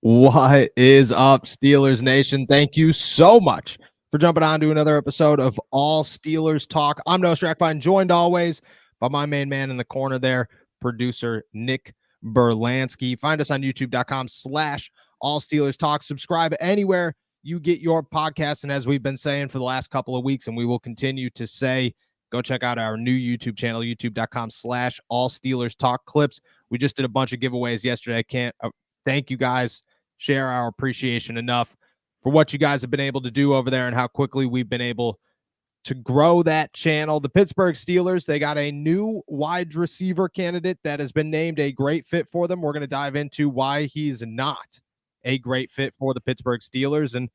What is up, Steelers Nation? Thank you so much for jumping on to another episode of All Steelers Talk. I'm Noah Strackbine, joined always by my main man in the corner there, producer Nick Berlansky. Find us on youtube.com/, All Steelers Talk. Subscribe anywhere you get your podcasts. And as we've been saying for the last couple of weeks, and we will continue to say, go check out our new YouTube channel, youtube.com/, All Steelers Talk clips. We just did a bunch of giveaways yesterday. I can't thank you guys. Share our appreciation enough for what you guys have been able to do over there and how quickly we've been able to grow that channel. The Pittsburgh Steelers, they got a new wide receiver candidate that has been named a great fit for them. We're going to dive into why he's not a great fit for the Pittsburgh Steelers. And,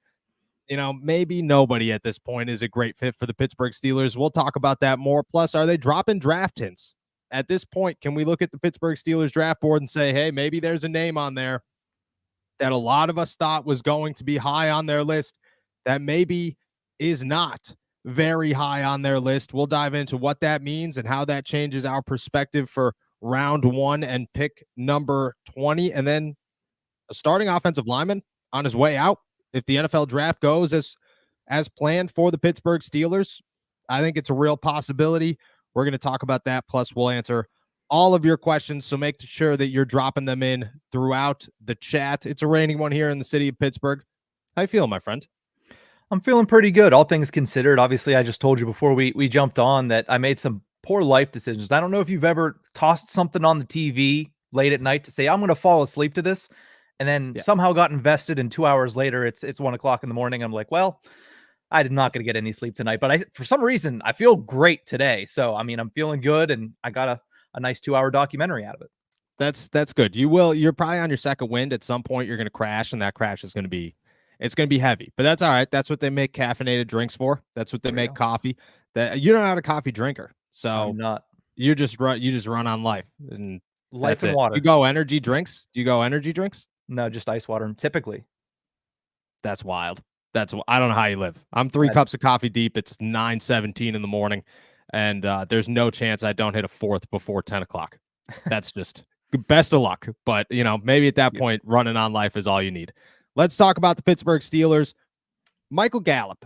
you know, maybe nobody at this point is a great fit for the Pittsburgh Steelers. We'll talk about that more. Plus, are they dropping draft hints? At this point, can we look at the Pittsburgh Steelers draft board and say, hey, maybe there's a name on there that a lot of us thought was going to be high on their list that maybe is not very high on their list? We'll dive into what that means and how that changes our perspective for round one and pick number 20. And then a starting offensive lineman on his way out. If the NFL draft goes as planned for the Pittsburgh Steelers, I think it's a real possibility. We're going to talk about that. Plus, we'll answer all of your questions, so make sure that you're dropping them in throughout the chat. It's a rainy one here in the city of Pittsburgh. How you feeling, my friend? I'm feeling pretty good, all things considered. Obviously, I just told you before we jumped on that I made some poor life decisions. I don't know if you've ever tossed something on the TV late at night to say, I'm going to fall asleep to this, and then somehow got invested, and 2 hours later, it's 1 o'clock in the morning. I'm like, well, I'm not going to get any sleep tonight, but for some reason, I feel great today. So, I mean, I'm feeling good, and I got a nice 2-hour documentary out of it. That's good. You're probably on your second wind. At some point, you're going to crash, and that crash is going to be heavy. But that's all right. That's what they make caffeinated drinks for. That's what they make coffee. That you're not a coffee drinker, so I'm not. You just run on life and life and water. You go energy drinks? Do you go energy drinks? No, just ice water. Typically, that's wild. I don't know how you live. I'm 3 cups of coffee deep. It's 9:17 in the morning, and there's no chance I don't hit a fourth before 10 o'clock. That's just best of luck. But, you know, maybe at that point, running on life is all you need. Let's talk about the Pittsburgh Steelers. Michael Gallup.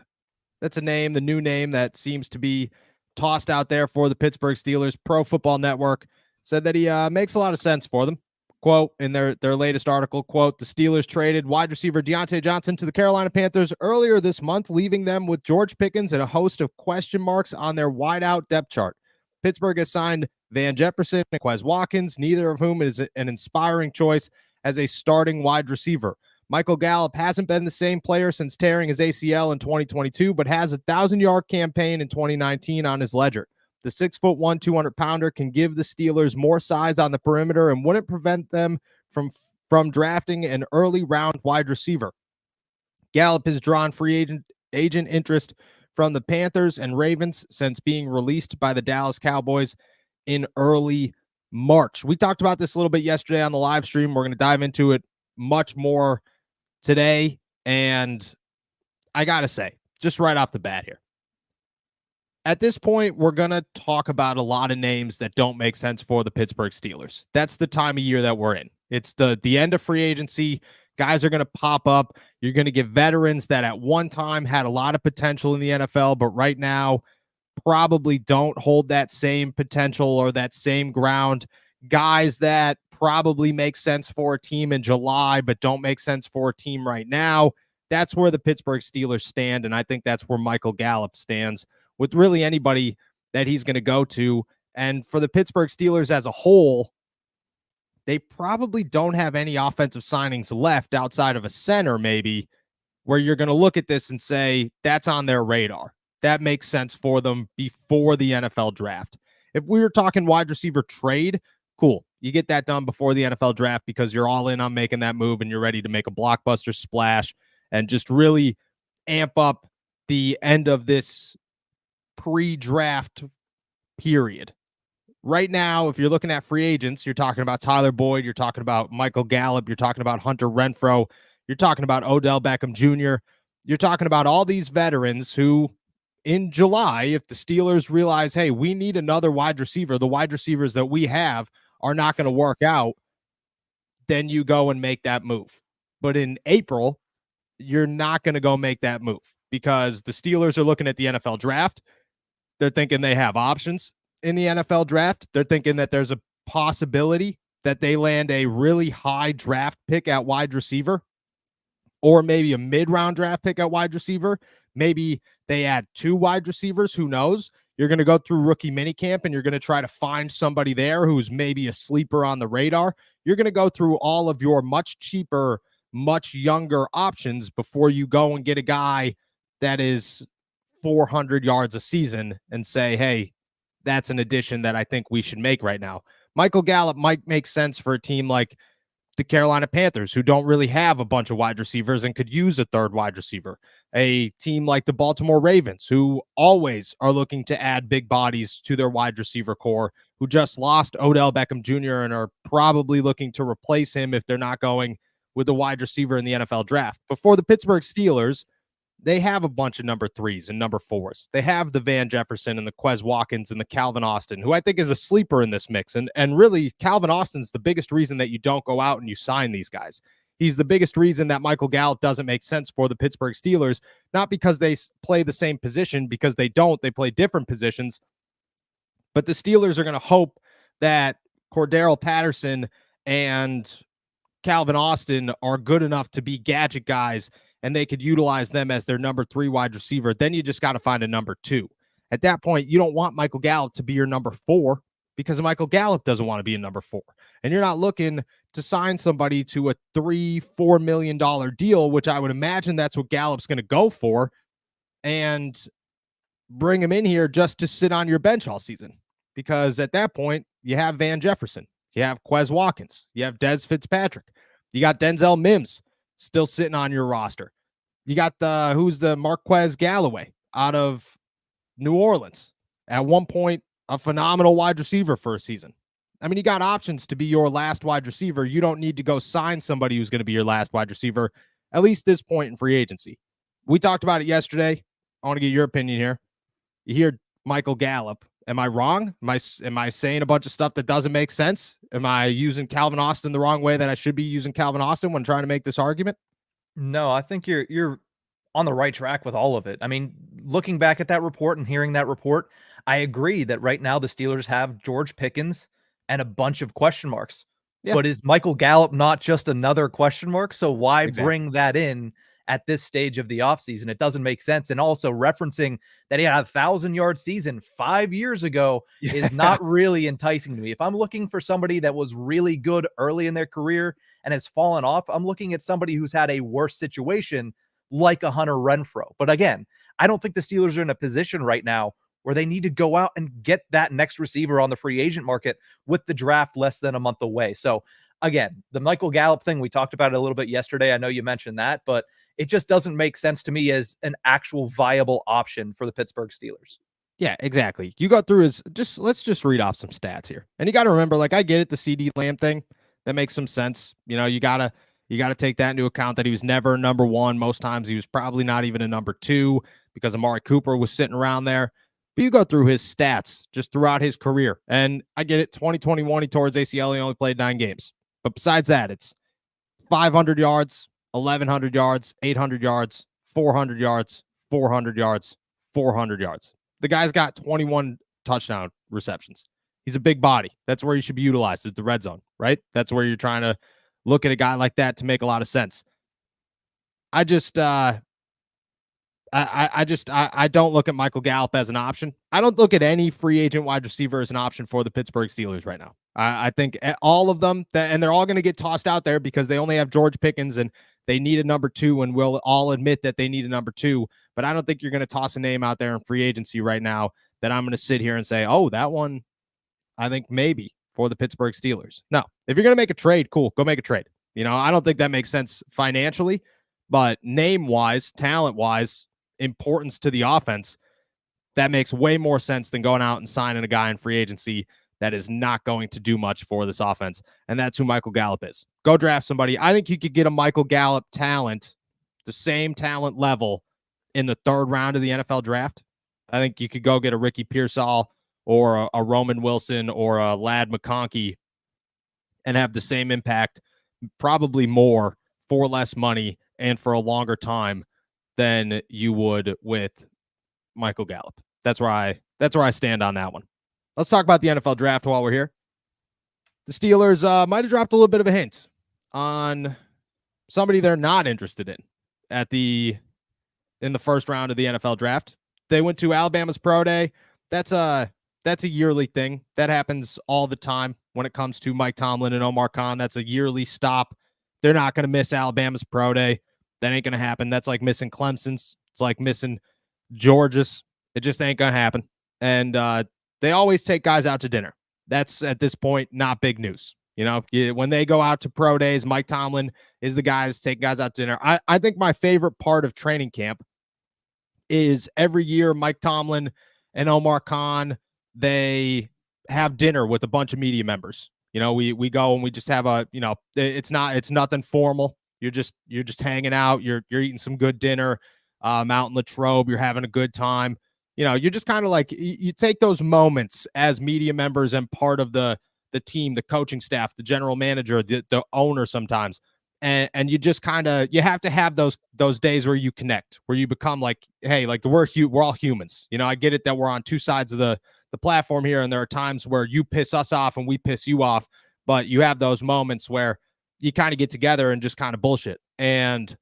That's a name, the new name that seems to be tossed out there for the Pittsburgh Steelers. Pro Football Network said that he makes a lot of sense for them. Quote, in their latest article, quote, the Steelers traded wide receiver Deontay Johnson to the Carolina Panthers earlier this month, leaving them with George Pickens and a host of question marks on their wideout depth chart. Pittsburgh has signed Van Jefferson and Quez Watkins, neither of whom is an inspiring choice as a starting wide receiver. Michael Gallup hasn't been the same player since tearing his ACL in 2022, but has a 1,000-yard campaign in 2019 on his ledger. The 6'1", 200-pounder can give the Steelers more size on the perimeter and wouldn't prevent them from drafting an early round wide receiver. Gallup has drawn free agent interest from the Panthers and Ravens since being released by the Dallas Cowboys in early March. We talked about this a little bit yesterday on the live stream. We're going to dive into it much more today. And I got to say, just right off the bat here, at this point, we're going to talk about a lot of names that don't make sense for the Pittsburgh Steelers. That's the time of year that we're in. It's the end of free agency. Guys are going to pop up. You're going to get veterans that at one time had a lot of potential in the NFL, but right now probably don't hold that same potential or that same ground. Guys that probably make sense for a team in July, but don't make sense for a team right now. That's where the Pittsburgh Steelers stand, and I think that's where Michael Gallup stands with really anybody that he's going to go to. And for the Pittsburgh Steelers as a whole, they probably don't have any offensive signings left outside of a center, maybe, where you're going to look at this and say, that's on their radar. That makes sense for them before the NFL draft. If we were talking wide receiver trade, cool. You get that done before the NFL draft because you're all in on making that move and you're ready to make a blockbuster splash and just really amp up the end of this pre-draft period. Right now, if you're looking at free agents, you're talking about Tyler Boyd, you're talking about Michael Gallup, you're talking about Hunter Renfrow, you're talking about Odell Beckham Jr., you're talking about all these veterans who, in July, if the Steelers realize, hey, we need another wide receiver, the wide receivers that we have are not going to work out, then you go and make that move. But in April, you're not going to go make that move because the Steelers are looking at the NFL draft. They're thinking they have options in the NFL draft. They're thinking that there's a possibility that they land a really high draft pick at wide receiver, or maybe a mid-round draft pick at wide receiver. Maybe they add 2 wide receivers. Who knows? You're going to go through rookie minicamp and you're going to try to find somebody there who's maybe a sleeper on the radar. You're going to go through all of your much cheaper, much younger options before you go and get a guy that is 400 yards a season and say, hey, that's an addition that I think we should make right now. Michael Gallup might make sense for a team like the Carolina Panthers, who don't really have a bunch of wide receivers and could use a third wide receiver. A team like the Baltimore Ravens, who always are looking to add big bodies to their wide receiver core, who just lost Odell Beckham Jr. and are probably looking to replace him if they're not going with a wide receiver in the NFL draft. Before the Pittsburgh Steelers, they have a bunch of number 3s and number 4s. They have the Van Jefferson and the Quez Watkins and the Calvin Austin, who I think is a sleeper in this mix. And really, Calvin Austin's the biggest reason that you don't go out and you sign these guys. He's the biggest reason that Michael Gallup doesn't make sense for the Pittsburgh Steelers, not because they play the same position, because they don't. They play different positions. But the Steelers are going to hope that Cordero Patterson and Calvin Austin are good enough to be gadget guys and they could utilize them as their number 3 wide receiver. Then you just got to find a number 2. At that point, you don't want Michael Gallup to be your number 4 because Michael Gallup doesn't want to be a number 4. And you're not looking to sign somebody to a $3-4 million deal, which I would imagine that's what Gallup's going to go for, and bring him in here just to sit on your bench all season. Because at that point, you have Van Jefferson, you have Quez Watkins, you have Dez Fitzpatrick, you got Denzel Mims still sitting on your roster. You got who's the Marquez Galloway out of New Orleans. At one point, a phenomenal wide receiver for a season. I mean, you got options to be your last wide receiver. You don't need to go sign somebody who's going to be your last wide receiver, at least this point in free agency. We talked about it yesterday. I want to get your opinion here. You hear Michael Gallup. Am I wrong? Am I saying a bunch of stuff that doesn't make sense? Am I using Calvin Austin the wrong way that I should be using Calvin Austin when trying to make this argument? No, I think you're on the right track with all of it. I mean, looking back at that report and hearing that report, I agree that right now the Steelers have George Pickens and a bunch of question marks. Yeah. But is Michael Gallup not just another question mark? So why bring that in at this stage of the offseason? It doesn't make sense. And also referencing that he had a 1,000-yard season 5 years ago is not really enticing to me. If I'm looking for somebody that was really good early in their career and has fallen off, I'm looking at somebody who's had a worse situation like a Hunter Renfrow. But again, I don't think the Steelers are in a position right now where they need to go out and get that next receiver on the free agent market with the draft less than a month away. So again, the Michael Gallup thing, we talked about it a little bit yesterday. I know you mentioned that, but it just doesn't make sense to me as an actual viable option for the Pittsburgh Steelers. Yeah, exactly. You go through let's just read off some stats here. And you got to remember, like, I get it, the CD Lamb thing, that makes some sense. You know, you gotta take that into account that he was never number 1. Most times he was probably not even a number 2 because Amari Cooper was sitting around there. But you go through his stats just throughout his career. And I get it, 2021, he tore his ACL, he only played 9 games. But besides that, it's 500 yards, 1,100 yards, 800 yards, 400 yards, 400 yards, 400 yards. The guy's got 21 touchdown receptions. He's a big body. That's where he should be utilized. It's the red zone, right? That's where you're trying to look at a guy like that to make a lot of sense. I don't look at Michael Gallup as an option. I don't look at any free agent wide receiver as an option for the Pittsburgh Steelers right now. I think all of them, and they're all going to get tossed out there because they only have George Pickens and they need a number 2, and we'll all admit that they need a number 2. But I don't think you're going to toss a name out there in free agency right now that I'm going to sit here and say, oh, that one, I think maybe for the Pittsburgh Steelers. No, if you're going to make a trade, cool, go make a trade. You know, I don't think that makes sense financially, but name-wise, talent-wise, importance to the offense, that makes way more sense than going out and signing a guy in free agency that is not going to do much for this offense. And that's who Michael Gallup is. Go draft somebody. I think you could get a Michael Gallup talent, the same talent level in the 3rd round of the NFL draft. I think you could go get a Ricky Pearsall or a Roman Wilson or a Ladd McConkey and have the same impact, probably more for less money and for a longer time than you would with Michael Gallup. That's where I stand on that one. Let's talk about the NFL draft while we're here. The Steelers might have dropped a little bit of a hint on somebody they're not interested in in the first round of the NFL draft. They went to Alabama's Pro Day. That's a yearly thing. That happens all the time when it comes to Mike Tomlin and Omar Khan. That's a yearly stop. They're not going to miss Alabama's Pro Day. That ain't going to happen. That's like missing Clemson's. It's like missing Georgia's. It just ain't going to happen. And they always take guys out to dinner. That's, at this point, not big news. You know, when they go out to pro days, Mike Tomlin is the guy that's taking guys out to dinner. I think my favorite part of training camp is every year Mike Tomlin and Omar Khan, they have dinner with a bunch of media members. You know, we go and we just have it's nothing formal. You're just hanging out. You're eating some good dinner out in Latrobe. You're having a good time. You know, you're just kind of like, you take those moments as media members and part of the team, the coaching staff, the general manager, the owner sometimes. And you just kind of, you have to have those days where you connect, where you become like, hey, like we're all humans. You know, I get it that we're on two sides of the platform here, and there are times where you piss us off and we piss you off, but you have those moments where you kind of get together and just kind of bullshit. And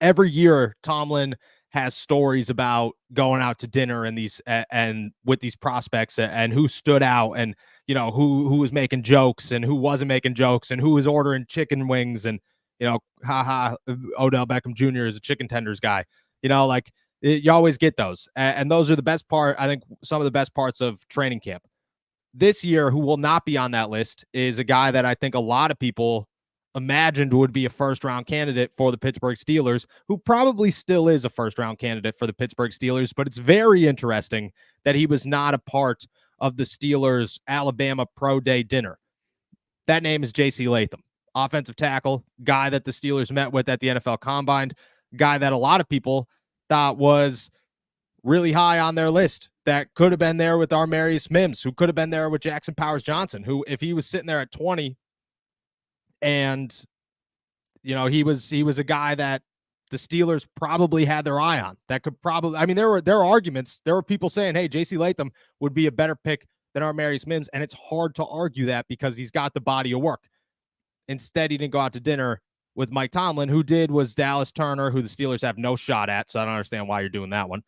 every year Tomlin has stories about going out to dinner and with these prospects and who stood out, and you know who was making jokes and who wasn't making jokes, and who was ordering chicken wings, and you know, Odell Beckham Jr. is a chicken tenders guy. You know, like you always get those, and those are the best part. I think some of the best parts of training camp. This year, who will not be on that list is a guy that I think a lot of people imagined would be a first-round candidate for the Pittsburgh Steelers, who probably still is a first-round candidate for the Pittsburgh Steelers, but it's very interesting that he was not a part of the Steelers' Alabama Pro Day dinner. That name is J.C. Latham, offensive tackle, guy that the Steelers met with at the NFL Combine, guy that a lot of people thought was really high on their list, that could have been there with Armarius Mims, who could have been there with Jackson Powers Johnson, who, if he was sitting there at 20, and you know, he was a guy that the Steelers probably had their eye on. That could probably, I mean, there were arguments. There were people saying, hey, J.C. Latham would be a better pick than Armarius Mims, and it's hard to argue that because he's got the body of work. Instead, he didn't go out to dinner with Mike Tomlin. Who did was Dallas Turner, who the Steelers have no shot at, so I don't understand why you're doing that one.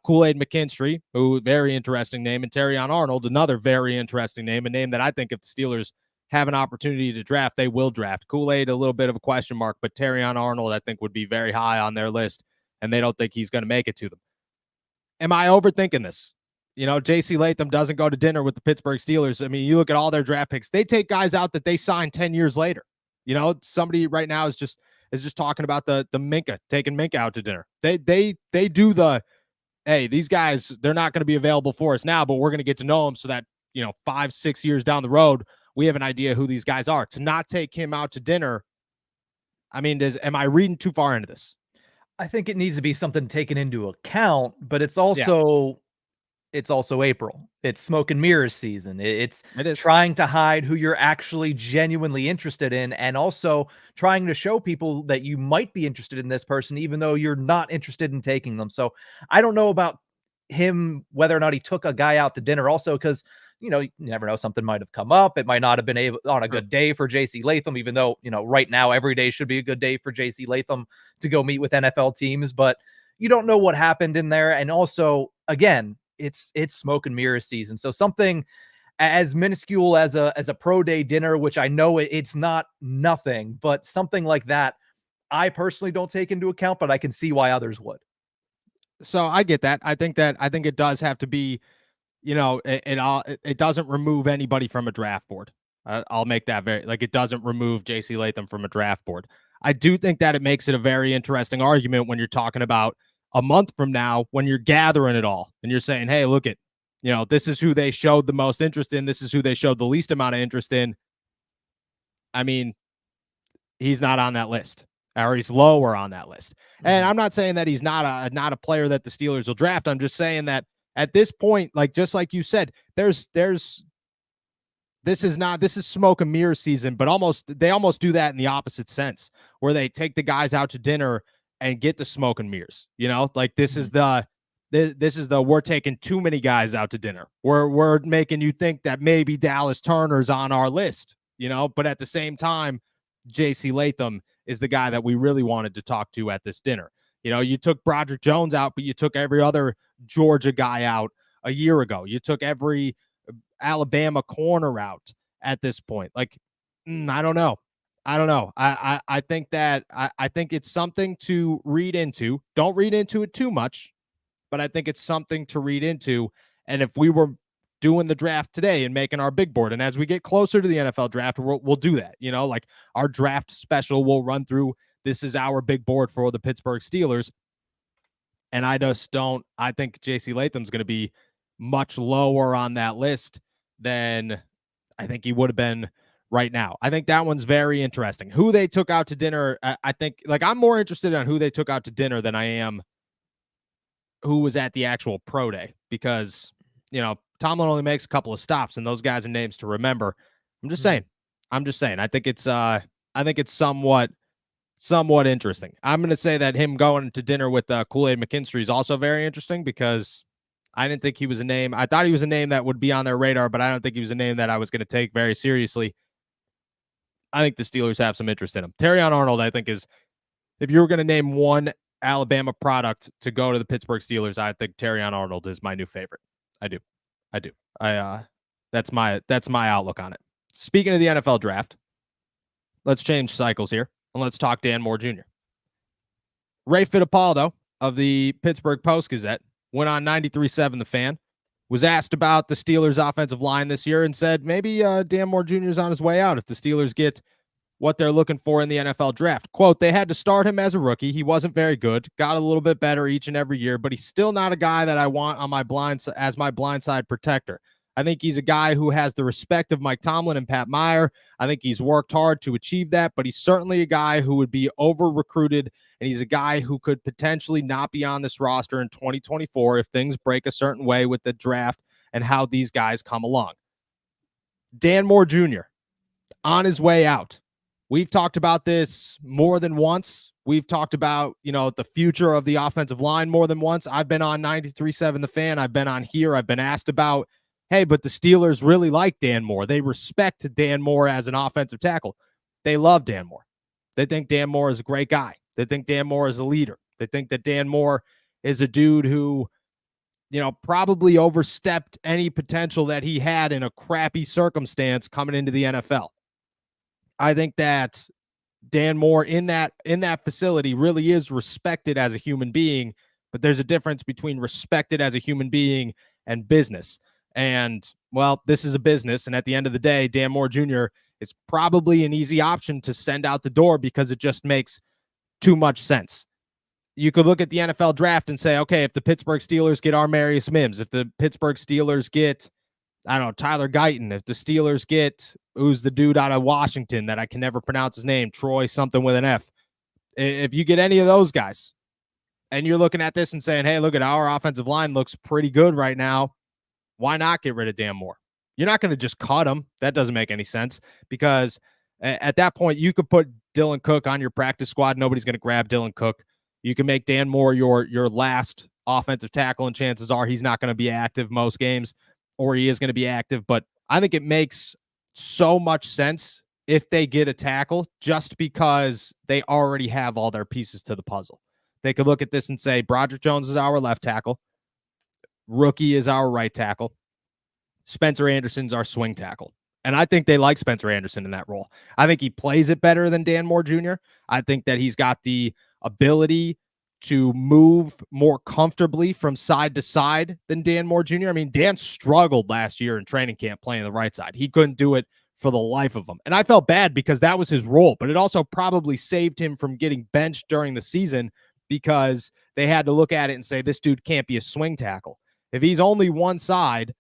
Kool-Aid McKinstry, who, very interesting name, and Terrion Arnold, another very interesting name, a name that I think if the Steelers have an opportunity to draft, they will draft. Kool-Aid, a little bit of a question mark, but Terrion Arnold, I think, would be very high on their list, and they don't think he's going to make it to them. Am I overthinking this? You know, J.C. Latham doesn't go to dinner with the Pittsburgh Steelers. I mean, you look at all their draft picks. They take guys out that they signed 10 years later. You know, somebody right now is just talking about the Minka, taking Minka out to dinner. They do the, hey, these guys, they're not going to be available for us now, but we're going to get to know them so that, you know, 5-6 years down the road, we have an idea who these guys are. To not take him out to dinner, I mean, am I reading too far into this? I think it needs to be something taken into account, but it's also April. It's smoke and mirrors season. It is trying to hide who you're actually genuinely interested in, and also trying to show people that you might be interested in this person, even though you're not interested in taking them. So I don't know about him, whether or not he took a guy out to dinner also, because you know, you never know, something might have come up. It might not have been able on a good day for J.C. Latham, even though, you know, right now every day should be a good day for J.C. Latham to go meet with NFL teams, but you don't know what happened in there. And also, again, it's smoke and mirrors season. So something as minuscule as a pro day dinner, which I know it's not nothing, but something like that, I personally don't take into account, but I can see why others would. So I get that. I think it does have to be, you know, it doesn't remove anybody from a draft board. I'll make that very, like, it doesn't remove J.C. Latham from a draft board. I do think that it makes it a very interesting argument when you're talking about a month from now, when you're gathering it all and you're saying, hey, look at, you know, this is who they showed the most interest in. This is who they showed the least amount of interest in. I mean, he's not on that list, or he's lower on that list. And I'm not saying that he's not a player that the Steelers will draft. I'm just saying that at this point, like, just like you said, there's This is smoke and mirror season, but they almost do that in the opposite sense, where they take the guys out to dinner and get the smoke and mirrors. Like this is the we're taking too many guys out to dinner. We're making you think that maybe Dallas Turner's on our list, but at the same time, JC Latham is the guy that we really wanted to talk to at this dinner. You took Broderick Jones out, but you took every other Georgia guy out a year ago. You took every Alabama corner out at this point. Like, I don't know. I think that I think it's something to read into. Don't read into it too much, but I think it's something to read into. And if we were doing the draft today and making our big board, and as we get closer to the NFL draft, we'll do that. Like our draft special, we'll run through. This is our big board for the Pittsburgh Steelers. And I think JC Latham's going to be much lower on that list than I think he would have been right now. I think that one's very interesting. Who they took out to dinner, I think, like, I'm more interested in who they took out to dinner than I am who was at the actual pro day, because, Tomlin only makes a couple of stops, and those guys are names to remember. I'm just saying. I think it's somewhat interesting. I'm going to say that him going to dinner with Kool-Aid McKinstry is also very interesting, because I didn't think he was a name. I thought he was a name that would be on their radar, but I don't think he was a name that I was going to take very seriously. I think the Steelers have some interest in him. Terrion Arnold, I think, is, if you were going to name one Alabama product to go to the Pittsburgh Steelers, I think Terrion Arnold is my new favorite. I do. That's my outlook on it. Speaking of the NFL draft, let's change cycles here and let's talk Dan Moore Jr. Ray Fittipaldo of the Pittsburgh Post-Gazette went on 93.7 The Fan, was asked about the Steelers' offensive line this year, and said maybe Dan Moore Jr. is on his way out if the Steelers get what they're looking for in the NFL draft. Quote, they had to start him as a rookie. He wasn't very good, got a little bit better each and every year, but he's still not a guy that I want on my as my blindside protector. I think he's a guy who has the respect of Mike Tomlin and Pat Meyer. I think he's worked hard to achieve that, but he's certainly a guy who would be over-recruited, and he's a guy who could potentially not be on this roster in 2024 if things break a certain way with the draft and how these guys come along. Dan Moore Jr., on his way out. We've talked about this more than once. We've talked about, the future of the offensive line more than once. I've been on 93.7 The Fan. I've been on here. I've been asked about, hey, but the Steelers really like Dan Moore. They respect Dan Moore as an offensive tackle. They love Dan Moore. They think Dan Moore is a great guy. They think Dan Moore is a leader. They think that Dan Moore is a dude who, probably overstepped any potential that he had in a crappy circumstance coming into the NFL. I think that Dan Moore in that facility really is respected as a human being, but there's a difference between respected as a human being and business. And, well, this is a business, and at the end of the day, Dan Moore Jr. is probably an easy option to send out the door because it just makes too much sense. You could look at the NFL draft and say, okay, if the Pittsburgh Steelers get Armarius Mims, if the Pittsburgh Steelers get, I don't know, Tyler Guyton, if the Steelers get, who's the dude out of Washington that I can never pronounce his name, Troy something with an F. If you get any of those guys and you're looking at this and saying, hey, look at our offensive line looks pretty good right now, why not get rid of Dan Moore? You're not going to just cut him. That doesn't make any sense, because at that point you could put Dylan Cook on your practice squad. Nobody's going to grab Dylan Cook. You can make Dan Moore your last offensive tackle, and chances are he's not going to be active most games, or he is going to be active. But I think it makes so much sense if they get a tackle, just because they already have all their pieces to the puzzle. They could look at this and say, Broderick Jones is our left tackle. Rookie is our right tackle. Spencer Anderson's our swing tackle. And I think they like Spencer Anderson in that role. I think he plays it better than Dan Moore Jr. I think that he's got the ability to move more comfortably from side to side than Dan Moore Jr. I mean, Dan struggled last year in training camp playing the right side. He couldn't do it for the life of him. And I felt bad because that was his role, but it also probably saved him from getting benched during the season, because they had to look at it and say, this dude can't be a swing tackle. If he's only one side,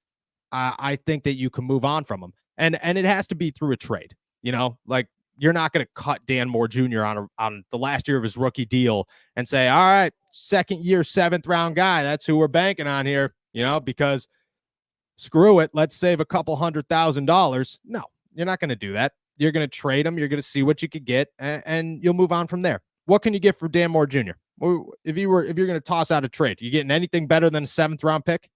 I think that you can move on from him. And it has to be through a trade. Like, you're not going to cut Dan Moore Jr. on the last year of his rookie deal and say, all right, second year, 7th round guy, that's who we're banking on here, because screw it, let's save a couple $100,000. No, you're not going to do that. You're going to trade him. You're going to see what you could get, and you'll move on from there. What can you get for Dan Moore Jr.? If you're going to toss out a trade, you getting anything better than a 7th-round pick?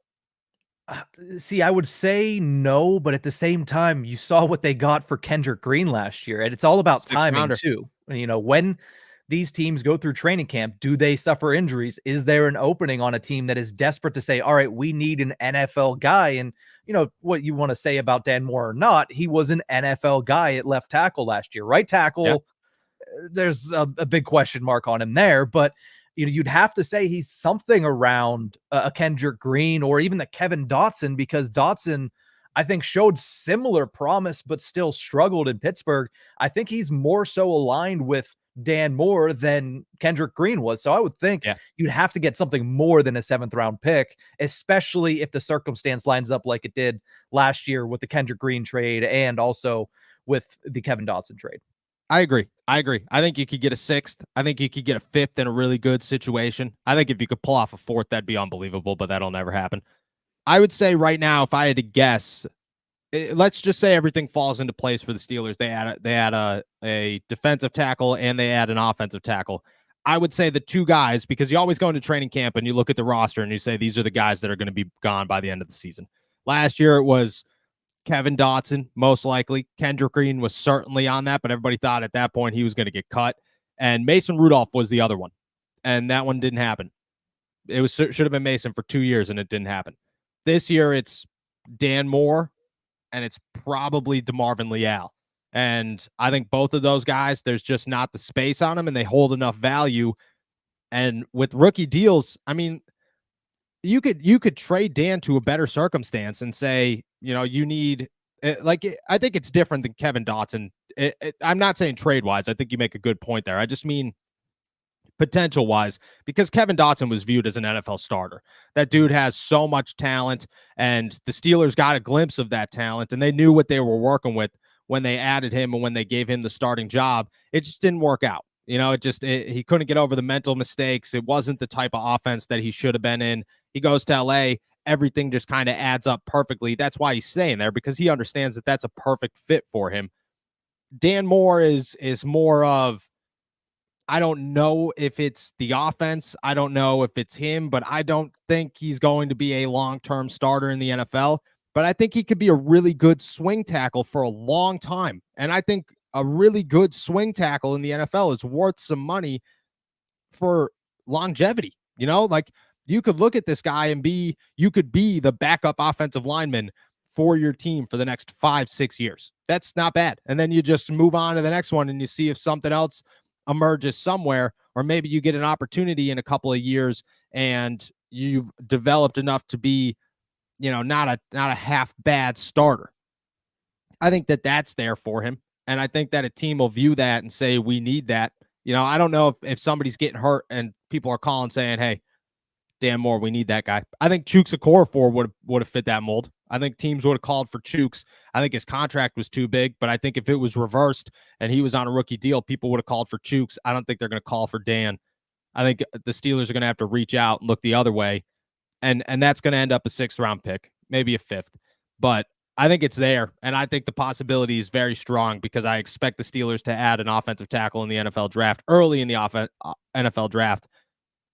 See, I would say no, but at the same time, you saw what they got for Kendrick Green last year, and it's all about 6th timing rounder. too. You know, when these teams go through training camp, do they suffer injuries? Is there an opening on a team that is desperate to say, all right, we need an NFL guy? And, you know, what you want to say about Dan Moore or not, he was an NFL guy at left tackle last year. Right tackle, there's a big question mark on him there, but you know, you'd have to say he's something around a Kendrick Green or even the Kevin Dotson, because Dotson, I think, showed similar promise, but still struggled in Pittsburgh. I think he's more so aligned with Dan Moore than Kendrick Green was. So I would think you'd have to get something more than a 7th-round pick, especially if the circumstance lines up like it did last year with the Kendrick Green trade and also with the Kevin Dotson trade. I agree. I think you could get a 6th. I think you could get a 5th in a really good situation. I think if you could pull off a 4th, that'd be unbelievable, but that'll never happen. I would say right now, if I had to guess, let's just say everything falls into place for the Steelers. They add a defensive tackle and they add an offensive tackle. I would say the 2 guys, because you always go into training camp and you look at the roster and you say these are the guys that are going to be gone by the end of the season. Last year it was Kevin Dotson, most likely. Kendrick Green was certainly on that, but everybody thought at that point he was going to get cut. And Mason Rudolph was the other one, and that one didn't happen. It should have been Mason for 2 years, and it didn't happen. This year, it's Dan Moore, and it's probably DeMarvin Leal. And I think both of those guys, there's just not the space on them, and they hold enough value. And with rookie deals, I mean, you could trade Dan to a better circumstance and say, you know, you need I think it's different than Kevin Dotson. I'm not saying trade wise. I think you make a good point there. I just mean potential wise, because Kevin Dotson was viewed as an NFL starter. That dude has so much talent, and the Steelers got a glimpse of that talent, and they knew what they were working with when they added him and when they gave him the starting job. It just didn't work out. You know, he couldn't get over the mental mistakes. It wasn't the type of offense that he should have been in. He goes to LA. Everything just kind of adds up perfectly. That's why he's staying there, because he understands that that's a perfect fit for him. Dan Moore is more of, I don't know if it's the offense. I don't know if it's him, but I don't think he's going to be a long-term starter in the NFL. But I think he could be a really good swing tackle for a long time. And I think a really good swing tackle in the NFL is worth some money for longevity. You know, like, you could look at this guy and you could be the backup offensive lineman for your team for the next 5-6 years. That's not bad. And then you just move on to the next one and you see if something else emerges somewhere, or maybe you get an opportunity in a couple of years and you've developed enough to be, you know, not a half bad starter. I think that that's there for him. And I think that a team will view that and say, we need that. You know, I don't know if somebody's getting hurt and people are calling saying, hey, Dan Moore, we need that guy. I think Chuks Okorafor would have fit that mold. I think teams would have called for Chuks. I think his contract was too big, but I think if it was reversed and he was on a rookie deal, people would have called for Chuks. I don't think they're going to call for Dan. I think the Steelers are going to have to reach out and look the other way, and that's going to end up a 6th-round pick, maybe a 5th. But I think it's there, and I think the possibility is very strong, because I expect the Steelers to add an offensive tackle in the NFL draft, early in the NFL draft.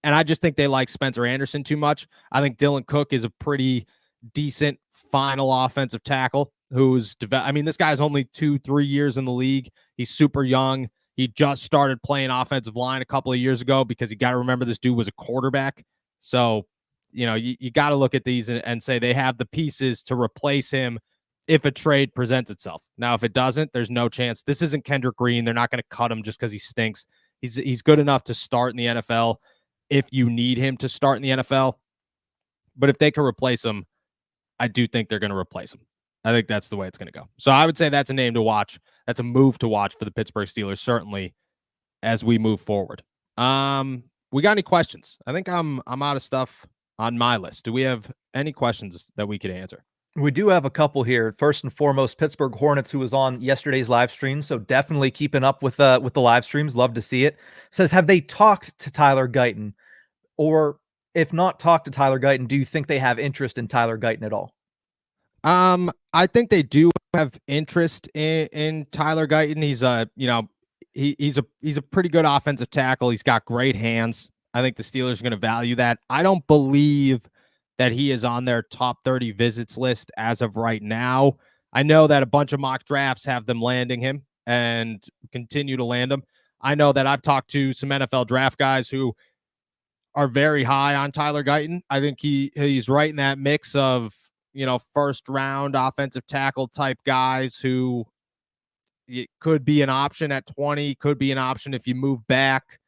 And I just think they like Spencer Anderson too much. I think Dylan Cook is a pretty decent final offensive tackle who's I mean, this guy's only 2-3 years in the league. He's super young. He just started playing offensive line a couple of years ago, because you got to remember this dude was a quarterback. So, you know, you got to look at these and say they have the pieces to replace him if a trade presents itself. Now, if it doesn't, there's no chance. This isn't Kendrick Green. They're not going to cut him just because he stinks. He's good enough to start in the NFL if you need him to start in the NFL. But if they can replace him, I do think they're going to replace him. I think that's the way it's going to go. So I would say that's a name to watch. That's a move to watch for the Pittsburgh Steelers, certainly, as we move forward. We got any questions? I think I'm out of stuff on my list. Do we have any questions that we could answer? We do have a couple here. First and foremost, Pittsburgh Hornets, who was on yesterday's live stream, so definitely keeping up with the live streams. Love to see it. Says, have they talked to Tyler Guyton? Or if not talked to Tyler Guyton, do you think they have interest in Tyler Guyton at all? I think they do have interest in Tyler Guyton. He's a, he's a pretty good offensive tackle. He's got great hands. I think the Steelers are going to value that. I don't believe that he is on their top 30 visits list as of right now. I know that a bunch of mock drafts have them landing him and continue to land him. I know that I've talked to some NFL draft guys who are very high on Tyler Guyton. I think he's right in that mix of, first round offensive tackle type guys who it could be an option at 20, could be an option if you move back.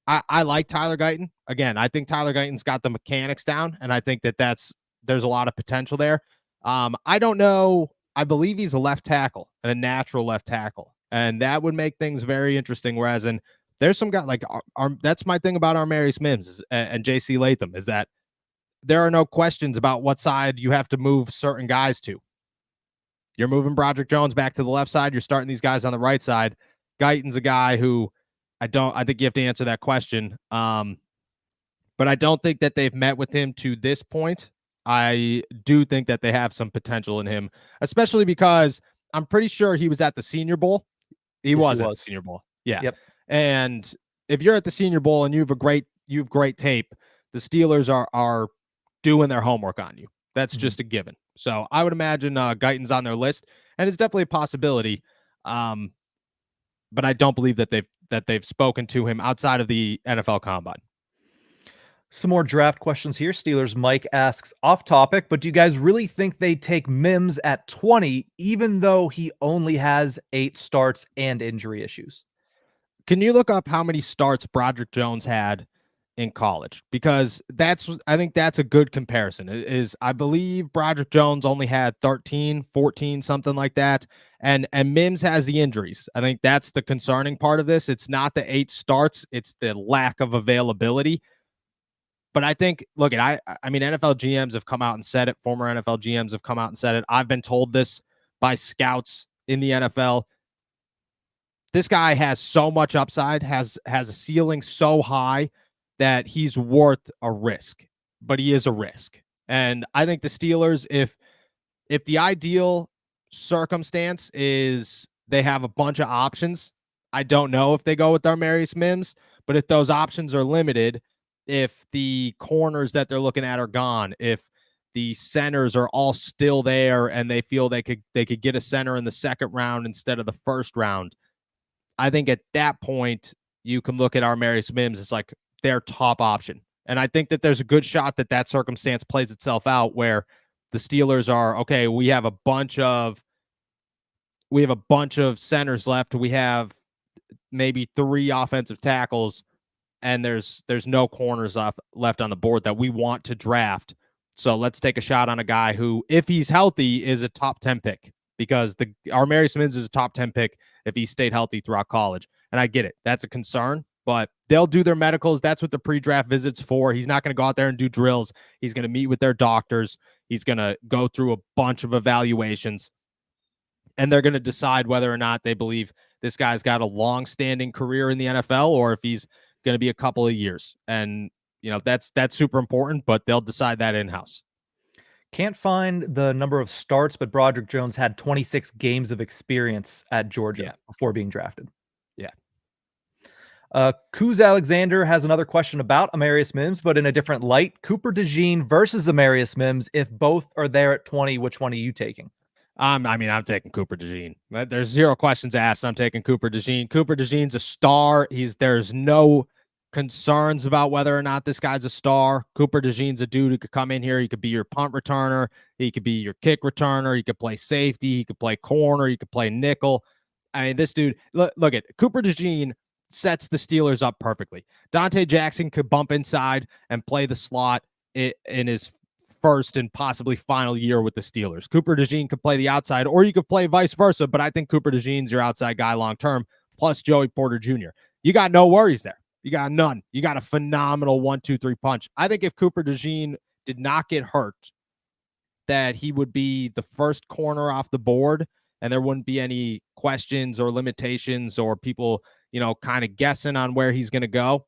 I like Tyler Guyton. Again, I think Tyler Guyton's got the mechanics down, and I think there's a lot of potential there. I don't know. I believe he's a left tackle and a natural left tackle, and that would make things very interesting. Whereas there's some guy like that's my thing about Armarius Mims and J.C. Latham is that there are no questions about what side you have to move certain guys to. You're moving Broderick Jones back to the left side. You're starting these guys on the right side. Guyton's a guy who I think you have to answer that question. But I don't think that they've met with him to this point. I do think that they have some potential in him, especially because I'm pretty sure he was at the Senior Bowl. He was at the Senior Bowl. Yeah. Yep. And if you're at the Senior Bowl and you have great tape, the Steelers are doing their homework on you. That's just a given. So I would imagine Guyton's on their list, and it's definitely a possibility. But I don't believe that they've spoken to him outside of the NFL Combine. Some more draft questions here. Steelers Mike asks, off topic, but do you guys really think they take Mims at 20, even though he only has 8 starts and injury issues? Can you look up how many starts Broderick Jones had in college? Because I think that's a good comparison. I believe Broderick Jones only had 13, 14, something like that. And Mims has the injuries. I think that's the concerning part of this. It's not the 8 starts, it's the lack of availability. But I think, look, I mean, NFL GMs have come out and said it. Former NFL GMs have come out and said it. I've been told this by scouts in the NFL. This guy has so much upside, has a ceiling so high that he's worth a risk, but he is a risk. And I think the Steelers, if the ideal circumstance is they have a bunch of options, I don't know if they go with Armarius Mims, but if those options are limited, if the corners that they're looking at are gone, if the centers are all still there and they feel they could get a center in the second round instead of the first round, I think at that point you can look at Armarius Mims as like their top option. And I think that there's a good shot that circumstance plays itself out where the Steelers are, okay, we have a bunch of centers left. We have maybe 3 offensive tackles, and there's no corners left on the board that we want to draft. So let's take a shot on a guy who, if he's healthy, is a top 10 pick, because Armarius Mims is a top 10 pick if he stayed healthy throughout college. And I get it. That's a concern, but they'll do their medicals. That's what the pre-draft visit's for. He's not going to go out there and do drills. He's going to meet with their doctors. He's going to go through a bunch of evaluations, and they're going to decide whether or not they believe this guy's got a long-standing career in the NFL or if he's going to be a couple of years. And, that's super important, but they'll decide that in-house. Can't find the number of starts, but Broderick Jones had 26 games of experience at Georgia before being drafted. Yeah. Kuz Alexander has another question about Armarius Mims, but in a different light. Cooper DeJean versus Armarius Mims. If both are there at 20, which one are you taking? I'm taking Cooper DeJean. There's 0 questions asked. I'm taking Cooper DeJean. Cooper DeJean's a star. There's no concerns about whether or not this guy's a star. Cooper DeJean's a dude who could come in here. He could be your punt returner. He could be your kick returner. He could play safety. He could play corner. He could play nickel. I mean, this dude, look at Cooper DeJean sets the Steelers up perfectly. Dante Jackson could bump inside and play the slot in his first and possibly final year with the Steelers. Cooper DeJean could play the outside, or you could play vice versa, but I think Cooper DeJean's your outside guy long-term, plus Joey Porter Jr. You got no worries there. You got none. You got a phenomenal 1-2-3 punch. I think if Cooper DeJean did not get hurt, that he would be the first corner off the board, and there wouldn't be any questions or limitations or people, kind of guessing on where he's going to go.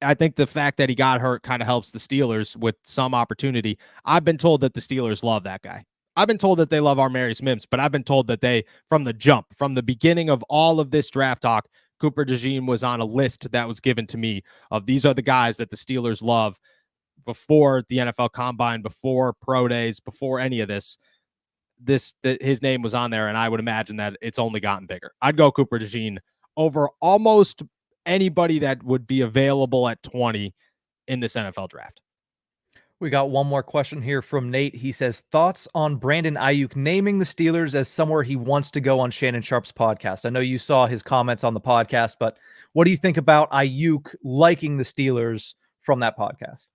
I think the fact that he got hurt kind of helps the Steelers with some opportunity. I've been told that the Steelers love that guy. I've been told that they love Armarius Mims, but I've been told that they, from the jump, from the beginning of all of this draft talk, Cooper DeJean was on a list that was given to me of these are the guys that the Steelers love before the NFL Combine, before pro days, before any of this. His name was on there, and I would imagine that it's only gotten bigger. I'd go Cooper DeJean over almost anybody that would be available at 20 in this NFL draft. We got one more question here from Nate. He says, thoughts on Brandon Ayuk naming the Steelers as somewhere he wants to go on Shannon Sharp's podcast? I know you saw his comments on the podcast, but what do you think about Ayuk liking the Steelers from that podcast?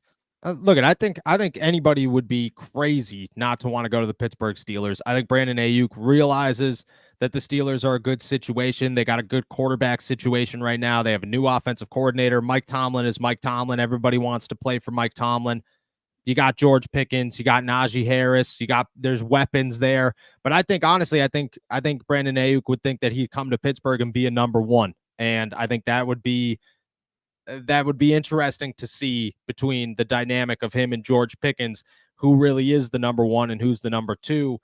Look, I think anybody would be crazy not to want to go to the Pittsburgh Steelers. I think Brandon Ayuk realizes that the Steelers are a good situation. They got a good quarterback situation right now. They have a new offensive coordinator. Mike Tomlin is Mike Tomlin. Everybody wants to play for Mike Tomlin. You got George Pickens, you got Najee Harris, there's weapons there. But I think honestly, I think Brandon Ayuk would think that he'd come to Pittsburgh and be a number one. And I think that would be interesting to see between the dynamic of him and George Pickens, who really is the number one and who's the number two.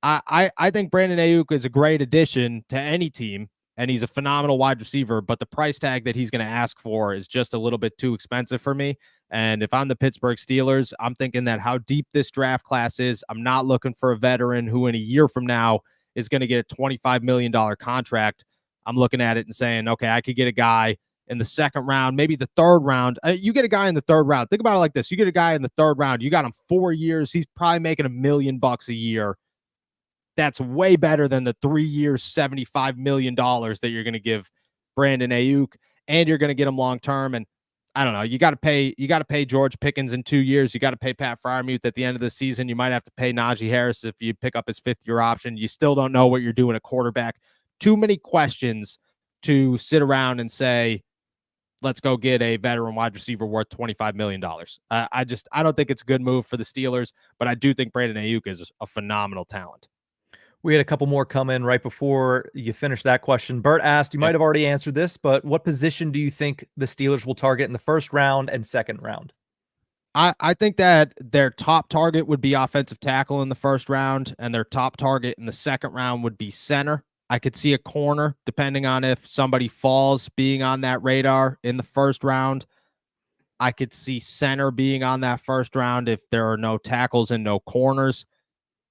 I think Brandon Ayuk is a great addition to any team, and he's a phenomenal wide receiver, but the price tag that he's going to ask for is just a little bit too expensive for me. And if I'm the Pittsburgh Steelers, I'm thinking that how deep this draft class is, I'm not looking for a veteran who in a year from now is going to get a $25 million contract. I'm looking at it and saying, okay, I could get a guy in the second round, maybe the third round. You get a guy in the third round. Think about it like this. You get a guy in the third round. You got him 4 years. He's probably making $1 million a year. That's way better than the 3 years, $75 million that you're going to give Brandon Ayuk, and you're going to get him long-term. And I don't know. You got to pay George Pickens in 2 years. You got to pay Pat Freiermuth at the end of the season. You might have to pay Najee Harris if you pick up his 5th-year option. You still don't know what you're doing at quarterback. Too many questions to sit around and say, let's go get a veteran wide receiver worth $25 million. I don't think it's a good move for the Steelers, but I do think Brandon Ayuk is a phenomenal talent. We had a couple more come in right before you finish that question. Bert asked, you might have already answered this, but what position do you think the Steelers will target in the first round and second round? I think that their top target would be offensive tackle in the first round, and their top target in the second round would be center. I could see a corner, depending on if somebody falls, being on that radar in the first round. I could see center being on that first round if there are no tackles and no corners.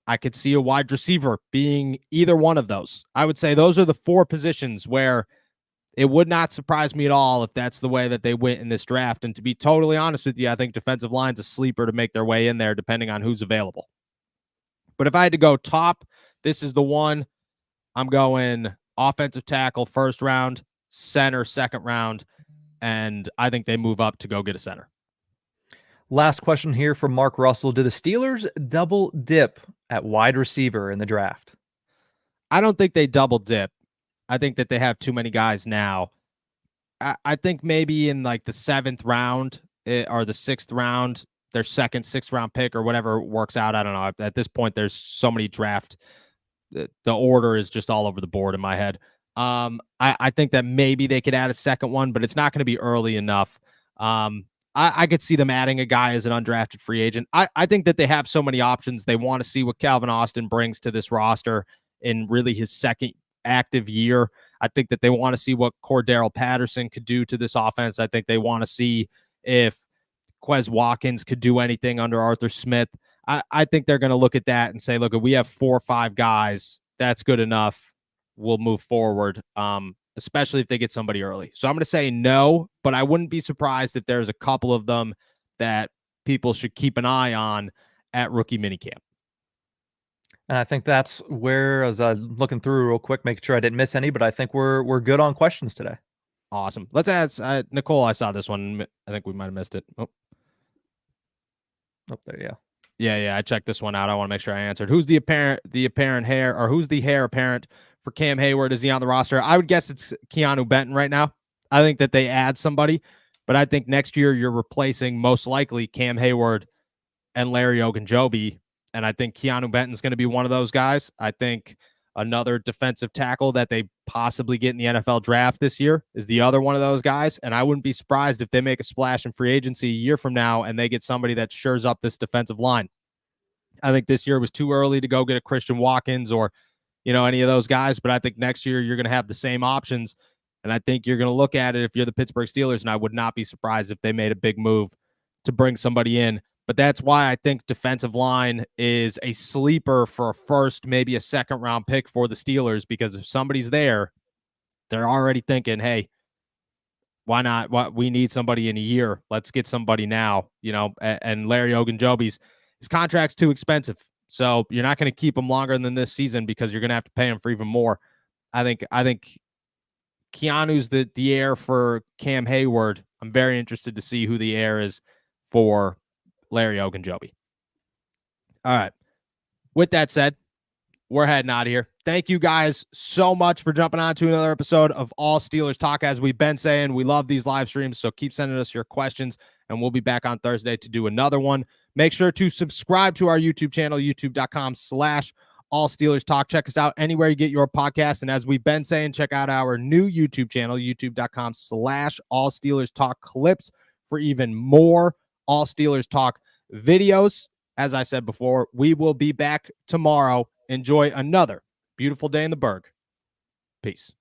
I could see a wide receiver being either one of those. I would say those are the 4 positions where it would not surprise me at all if that's the way that they went in this draft. And to be totally honest with you, I think defensive line's a sleeper to make their way in there, depending on who's available. But if I had to go top, this is the one. I'm going offensive tackle first round, center second round, and I think they move up to go get a center. Last question here from Mark Russell. Do the Steelers double dip at wide receiver in the draft? I don't think they double dip. I think that they have too many guys now. I think maybe in like the 7th round or the 6th round, their second, 6th round pick or whatever works out. I don't know. At this point, there's so many draft. The order is just all over the board in my head. I think that maybe they could add a second one, but it's not going to be early enough. I could see them adding a guy as an undrafted free agent. I think that they have so many options. They want to see what Calvin Austin brings to this roster in really his second active year. I think that they want to see what Cordero Patterson could do to this offense. I think they want to see if Quez Watkins could do anything under Arthur Smith. I think they're going to look at that and say, look, we have 4 or 5 guys. That's good enough. We'll move forward, especially if they get somebody early. So I'm going to say no, but I wouldn't be surprised if there's a couple of them that people should keep an eye on at rookie minicamp. And I think that's where, as I'm looking through real quick, making sure I didn't miss any, but I think we're good on questions today. Awesome. Let's ask Nicole. I saw this one. I think we might have missed it. Oh, there, yeah. Yeah. I checked this one out. I want to make sure I answered. Who's the apparent hair, or who's the hair apparent for Cam Hayward? Is he on the roster? I would guess it's Keanu Benton right now. I think that they add somebody, but I think next year you're replacing most likely Cam Hayward and Larry Ogunjobi. And I think Keanu Benton's going to be one of those guys. I think another defensive tackle that they possibly get in the NFL draft this year is the other one of those guys. And I wouldn't be surprised if they make a splash in free agency a year from now and they get somebody that shores up this defensive line. I think this year was too early to go get a Christian Watkins or, any of those guys. But I think next year you're going to have the same options. And I think you're going to look at it if you're the Pittsburgh Steelers, and I would not be surprised if they made a big move to bring somebody in. But that's why I think defensive line is a sleeper for a first, maybe a second round pick for the Steelers, because if somebody's there, they're already thinking, hey, why not? We need somebody in a year. Let's get somebody now, and Larry Ogunjobi's his contract's too expensive. So you're not going to keep him longer than this season because you're going to have to pay him for even more. I think Keanu's the heir for Cam Hayward. I'm very interested to see who the heir is for Larry Ogunjobi. All right. With that said, we're heading out of here. Thank you guys so much for jumping on to another episode of All Steelers Talk. As we've been saying, we love these live streams, so keep sending us your questions, and we'll be back on Thursday to do another one. Make sure to subscribe to our YouTube channel, youtube.com/All Steelers Talk. Check us out anywhere you get your podcast. And as we've been saying, check out our new YouTube channel, youtube.com/All Steelers Talk clips for even more All Steelers Talk videos. As I said before, we will be back tomorrow. Enjoy another beautiful day in the Berg. Peace.